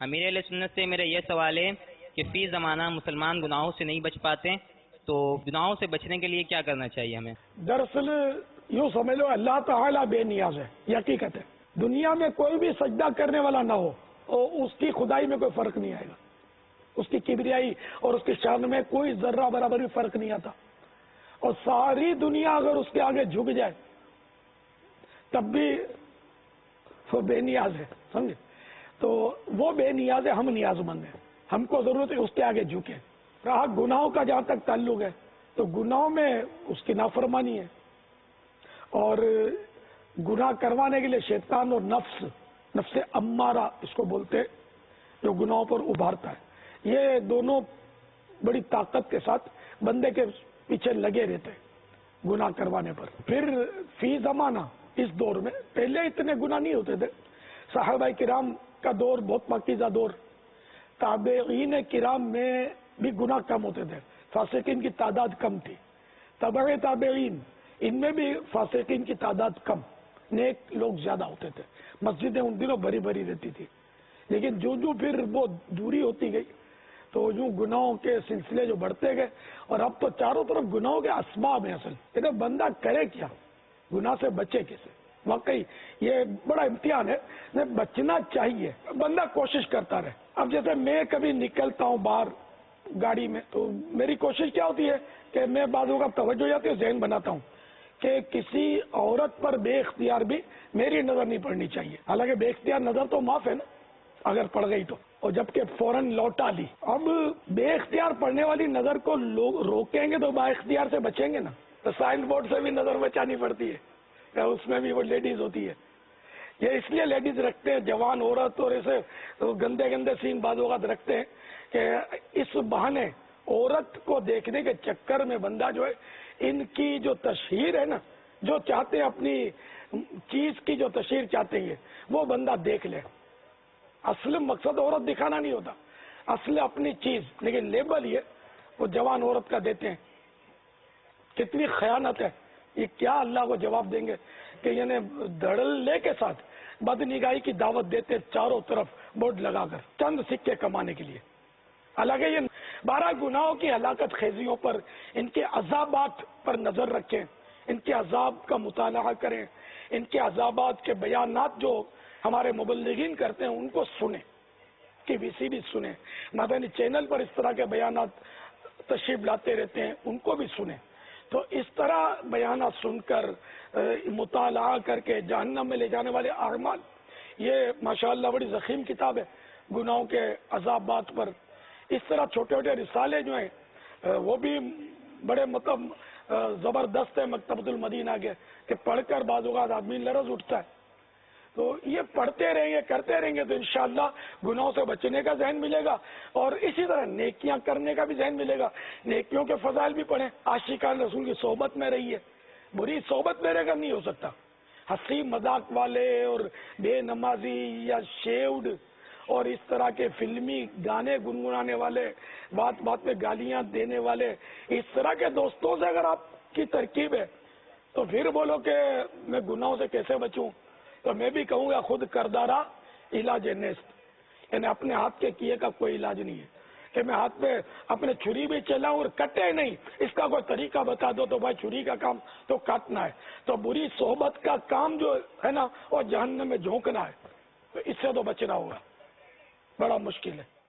امیر اہل سنت سے میرا یہ سوال ہے کہ فی زمانہ مسلمان گناہوں سے نہیں بچ پاتے، تو گناہوں سے بچنے کے لیے کیا کرنا چاہیے ہمیں؟ دراصل یوں سمجھ لو اللہ تعالیٰ بے نیاز ہے، یہ حقیقت ہے۔ دنیا میں کوئی بھی سجدہ کرنے والا نہ ہو اور اس کی خدائی میں کوئی فرق نہیں آئے گا، اس کی کبریائی اور اس کی شان میں کوئی ذرہ برابر بھی فرق نہیں آتا، اور ساری دنیا اگر اس کے آگے جھک جائے تب بھی وہ بے نیاز ہے، سمجھے؟ تو وہ بے نیاز ہے، ہم نیاز مند ہیں، ہم کو ضرورت ہے اس کے آگے جھکے۔ رہا گناہوں کا جہاں تک تعلق ہے تو گناہوں میں اس کی نافرمانی ہے، اور گناہ کروانے کے لیے شیطان اور نفس امارہ اس کو بولتے جو گناہوں پر ابھارتا ہے، یہ دونوں بڑی طاقت کے ساتھ بندے کے پیچھے لگے رہتے ہیں گناہ کروانے پر۔ پھر فی زمانہ اس دور میں پہلے اتنے گناہ نہیں ہوتے تھے، صحابہ کرام کا دور بہت پاکیزہ دور، تابعین کرام میں بھی گناہ کم ہوتے تھے، فاسقین کی تعداد کم تھی، تبع تابعین ان میں بھی فاسقین کی تعداد کم، نیک لوگ زیادہ ہوتے تھے، مسجدیں ان دنوں بھری بھری رہتی تھی۔ لیکن جو پھر وہ دوری ہوتی گئی تو یوں گناہوں کے سلسلے جو بڑھتے گئے، اور اب تو چاروں طرف گناہوں کے اسباب ہیں۔ اصل کہ بندہ کرے کیا، گناہ سے بچے کیسے؟ واقعی یہ بڑا امتحان ہے، بچنا چاہیے، بندہ کوشش کرتا رہے۔ اب جیسے میں کبھی نکلتا ہوں باہر گاڑی میں تو میری کوشش کیا ہوتی ہے کہ میں بعضوں کا توجہ جاتی ہے، ذہن بناتا ہوں کہ کسی عورت پر بے اختیار بھی میری نظر نہیں پڑنی چاہیے، حالانکہ بے اختیار نظر تو معاف ہے نا اگر پڑ گئی تو، اور جبکہ فوراً لوٹا لی۔ اب بے اختیار پڑنے والی نظر کو لوگ روکیں گے تو با اختیار سے بچیں گے نا، تو سائن بورڈ سے بھی نظر بچانی پڑتی ہے، اس میں بھی وہ لیڈیز ہوتی ہے، یہ اس لیے لیڈیز رکھتے ہیں، جوان عورت اور ایسے گندے گندے سین بعض اوقات رکھتے ہیں کہ اس بہانے عورت کو دیکھنے کے چکر میں بندہ جو ہے ان کی جو تشہیر ہے نا، جو چاہتے ہیں اپنی چیز کی جو تشہیر چاہتے ہیں وہ بندہ دیکھ لے۔ اصل مقصد عورت دکھانا نہیں ہوتا، اصل اپنی چیز، لیکن لیبل یہ وہ جوان عورت کا دیتے ہیں۔ کتنی خیانت ہے یہ، کیا اللہ کو جواب دیں گے کہ یعنی دھڑلے کے ساتھ بدنگاہی کی دعوت دیتے چاروں طرف بورڈ لگا کر چند سکے کمانے کے لیے۔ حالانکہ یہ 12 گناہوں کی ہلاکت خیزیوں پر، ان کے عذابات پر نظر رکھیں، ان کے عذاب کا مطالعہ کریں، ان کے عذابات کے بیانات جو ہمارے مبلغین کرتے ہیں ان کو سنیں، کہ وی بھی سنیں، مدنی چینل پر اس طرح کے بیانات تشریف لاتے رہتے ہیں ان کو بھی سنیں۔ تو اس طرح بیانات سن کر مطالعہ کر کے جہنم میں لے جانے والے اعمال، یہ ماشاءاللہ بڑی ضخیم کتاب ہے گناہوں کے عذابات پر۔ اس طرح چھوٹے چھوٹے رسالے جو ہیں وہ بھی بڑے مطلب زبردست ہے مکتبۃ المدینہ کے، کہ پڑھ کر بعض اوقات آدمی لرز اٹھتا ہے۔ تو یہ پڑھتے رہیں گے، کرتے رہیں گے تو انشاءاللہ گناہوں سے بچنے کا ذہن ملے گا، اور اسی طرح نیکیاں کرنے کا بھی ذہن ملے گا۔ نیکیوں کے فضائل بھی پڑھیں، عاشقان رسول کی صحبت میں رہیے، بری صحبت میں رہ کر نہیں ہو سکتا۔ ہنسی مذاق والے اور بے نمازی یا شیوڈ اور اس طرح کے فلمی گانے گنگنانے والے، بات بات میں گالیاں دینے والے، اس طرح کے دوستوں سے اگر آپ کی ترکیب ہے تو پھر بولو کہ میں گناہوں سے کیسے بچوں؟ تو میں بھی کہوں گا خود کردارا علاج نیست، یعنی اپنے ہاتھ کے کیے کا کوئی علاج نہیں ہے کہ میں ہاتھ پہ اپنے چھری بھی چلاؤں اور کٹے نہیں، اس کا کوئی طریقہ بتا دو تو بھائی چھری کا کام تو کاٹنا ہے، تو بری صحبت کا کام جو ہے نا وہ جہنم میں جھونکنا ہے، تو اس سے تو بچنا ہوگا، بڑا مشکل ہے۔